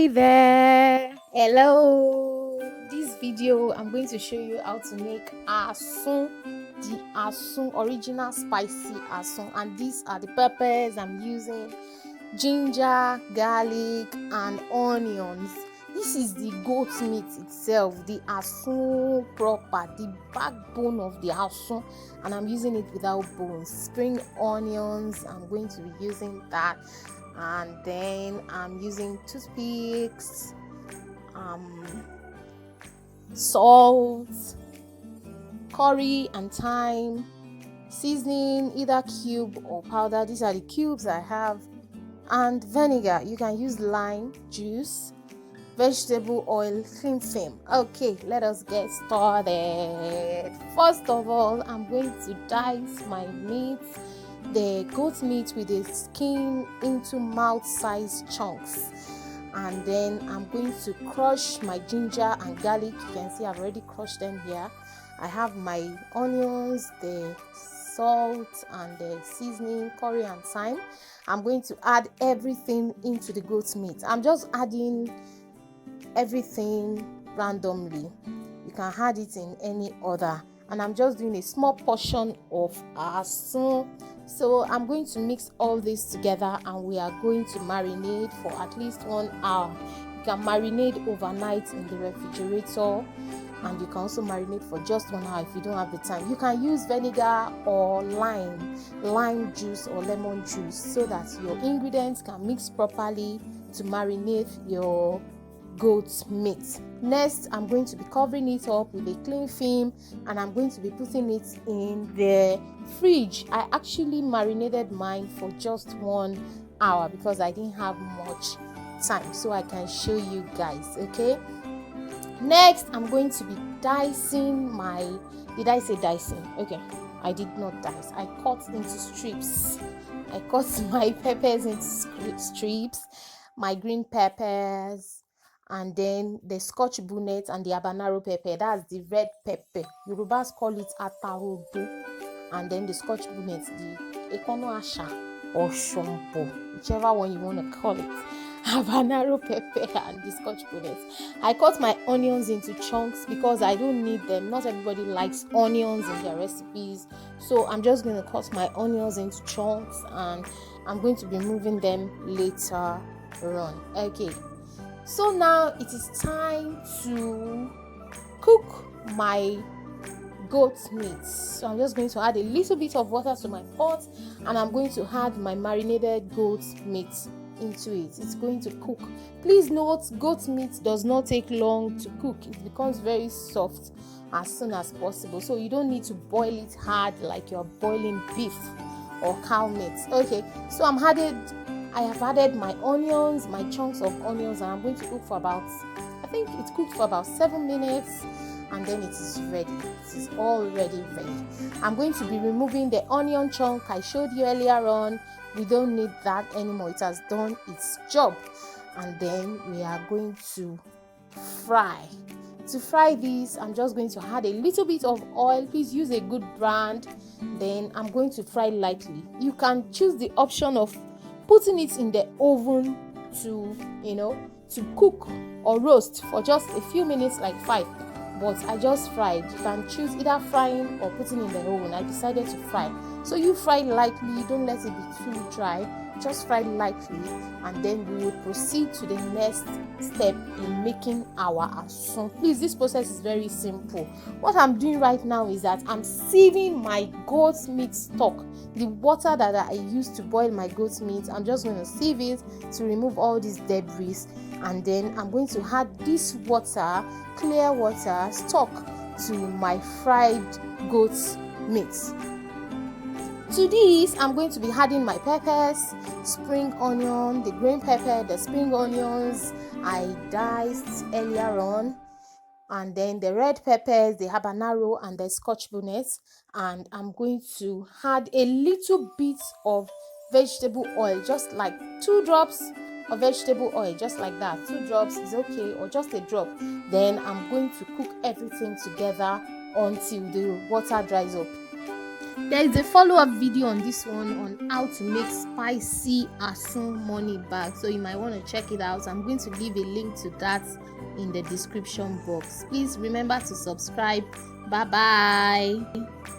Hey there, hello. This video I'm going to show you how to make Asun, the Asun original spicy Asun, and these are the peppers I'm using: ginger, garlic, and onions. This is the goat meat itself, the Asun proper, the backbone of the Asun, and I'm using it without bones. Spring onions, I'm going to be using that, and then I'm using toothpicks, salt, curry and thyme, seasoning either cube or powder. These are the cubes I have, and vinegar. You can use lime juice, vegetable oil, clean film. Okay, let us get started. First of all, I'm going to dice my meat, the goat meat with the skin, into mouth-sized chunks, and then I'm going to crush my ginger and garlic. You can see I've already crushed them here. I have my onions, the salt, and the seasoning, curry and thyme. I'm going to add everything into the goat meat. I'm just adding everything randomly. You can add it in any order, and I'm just doing a small portion of Asun. So I'm going to mix all this together, and we are going to marinate for at least 1 hour. You can marinate overnight in the refrigerator, and you can also marinate for just 1 hour if you don't have the time. You can use vinegar or lime juice or lemon juice, so that your ingredients can mix properly to marinate your goat meat. Next, I'm going to be covering it up with a cling film, and I'm going to be putting it in the fridge. I actually marinated mine for just 1 hour because I didn't have much time, so I can show you guys. Okay, next I'm going to be dicing my, did I say dicing? Okay, I did not dice, I cut into strips. I cut my peppers into strips, my green peppers, and then the scotch bonnet and the habanero pepper. That's the red pepper. Yorubas call it atarodo. And then the scotch bonnet, the ekono asha or shompo, whichever one you want to call it. Habanero pepper and the scotch bonnet. I cut my onions into chunks because I don't need them. Not everybody likes onions in their recipes, so I'm just going to cut my onions into chunks, and I'm going to be moving them later on. Okay, so now it is time to cook my goat meat. So I'm just going to add a little bit of water to my pot, and I'm going to add my marinated goat meat into it. It's going to cook. Please note, goat meat does not take long to cook. It becomes very soft as soon as possible, so you don't need to boil it hard like you're boiling beef or cow meat. Okay, so I have added my onions, my chunks of onions, and I'm going to cook for about, I think it cooked for about 7 minutes, and then it is ready. It is already ready. I'm going to be removing the onion chunk I showed you earlier on. We don't need that anymore. It has done its job. And then we are going to fry. To fry this, I'm just going to add a little bit of oil. Please use a good brand. Then I'm going to fry lightly. You can choose the option of putting it in the oven to cook or roast for just a few minutes, like 5. But I just fried. You can choose either frying or putting in the oven. I decided to fry. So you fry lightly, don't let it be too dry. Just fry lightly, and then we will proceed to the next step in making our Asun. Please, this process is very simple. What I'm doing right now is that I'm sieving my goat meat stock, the water that I used to boil my goat meat. I'm just going to sieve it to remove all these debris, and then I'm going to add this water, clear water stock, to my fried goat meat. To this, I'm going to be adding my peppers, spring onion, the green pepper, the spring onions I diced earlier on, and then the red peppers, the habanero, and the scotch bonnet. And I'm going to add a little bit of vegetable oil, just like 2 drops of vegetable oil, just like that. 2 drops is okay, or just a drop. Then I'm going to cook everything together until the water dries up. There is a follow-up video on this one on how to make spicy Asun money bag, so you might want to check it out. I'm going to leave a link to that in the description box. Please remember to subscribe. Bye bye.